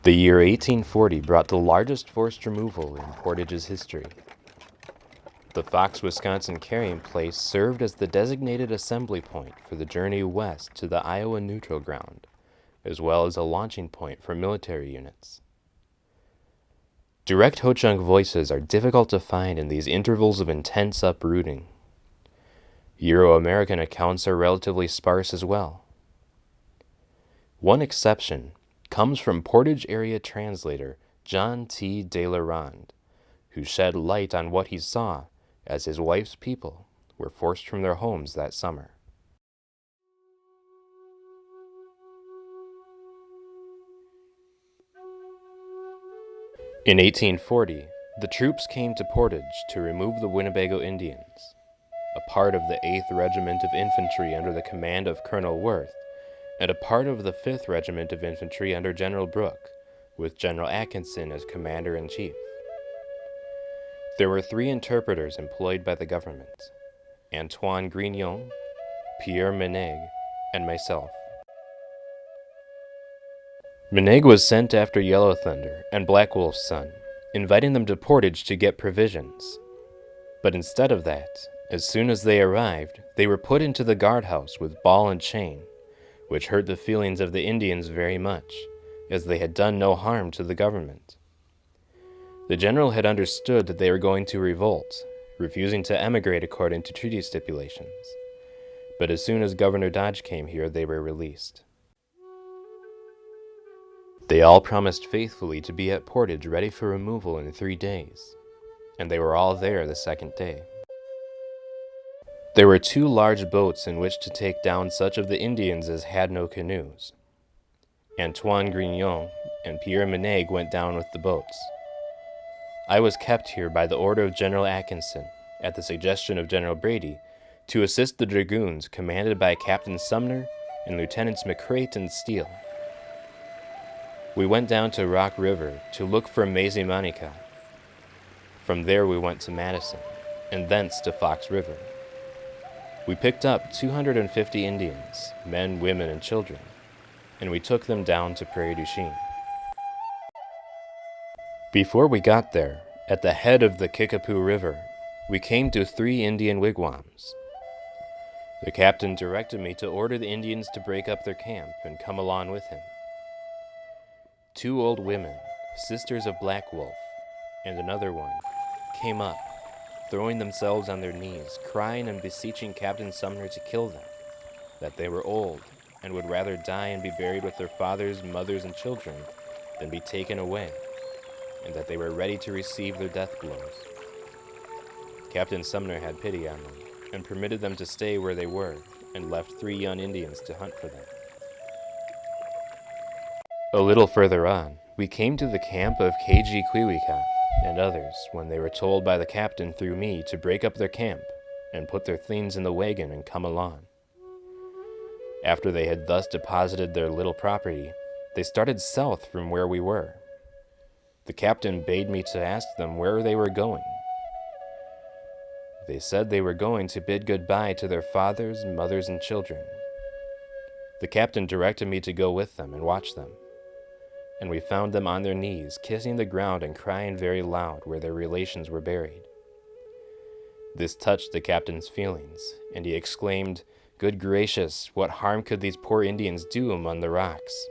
The year 1840 brought the largest forced removal in Portage's history. The Fox, Wisconsin carrying place served as the designated assembly point for the journey west to the Iowa neutral ground, as well as a launching point for military units. Direct Ho-Chunk voices are difficult to find in these intervals of intense uprooting. Euro-American accounts are relatively sparse as well. One exception comes from Portage area translator John T. de la Ronde, who shed light on what he saw as his wife's people were forced from their homes that summer. In 1840, the troops came to Portage to remove the Winnebago Indians. A part of the 8th Regiment of Infantry under the command of Colonel Worth, and a part of the 5th Regiment of Infantry under General Brooke, with General Atkinson as Commander-in-Chief. There were 3 interpreters employed by the government: Antoine Grignon, Pierre Meneg, and myself. Meneg was sent after Yellow Thunder and Black Wolf's son, inviting them to Portage to get provisions. But instead of that, as soon as they arrived, they were put into the guardhouse with ball and chain, which hurt the feelings of the Indians very much, as they had done no harm to the government. The general had understood that they were going to revolt, refusing to emigrate according to treaty stipulations. But as soon as Governor Dodge came here, they were released. They all promised faithfully to be at Portage ready for removal in 3 days, and they were all there the 2nd day. There were 2 large boats in which to take down such of the Indians as had no canoes. Antoine Grignon and Pierre Meneg went down with the boats. I was kept here by the order of General Atkinson, at the suggestion of General Brady, to assist the dragoons commanded by Captain Sumner and Lieutenants McCrate and Steele. We went down to Rock River to look for Maisy Monica. From there we went to Madison, and thence to Fox River. We picked up 250 Indians, men, women, and children, and we took them down to Prairie du Chien. Before we got there, at the head of the Kickapoo River, we came to 3 Indian wigwams. The captain directed me to order the Indians to break up their camp and come along with him. 2 old women, sisters of Black Wolf, and another one, came up, throwing themselves on their knees, crying and beseeching Captain Sumner to kill them, that they were old and would rather die and be buried with their fathers, mothers, and children than be taken away, and that they were ready to receive their death blows. Captain Sumner had pity on them and permitted them to stay where they were, and left 3 young Indians to hunt for them. A little further on, we came to the camp of K.G. Quiwica and others when they were told by the captain through me to break up their camp and put their things in the wagon and come along. After they had thus deposited their little property, they started south from where we were. The captain bade me to ask them where they were going. They said they were going to bid goodbye to their fathers, mothers, and children. The captain directed me to go with them and watch them, and we found them on their knees, kissing the ground and crying very loud where their relations were buried. This touched the captain's feelings, and he exclaimed, "Good gracious, what harm could these poor Indians do among the rocks?"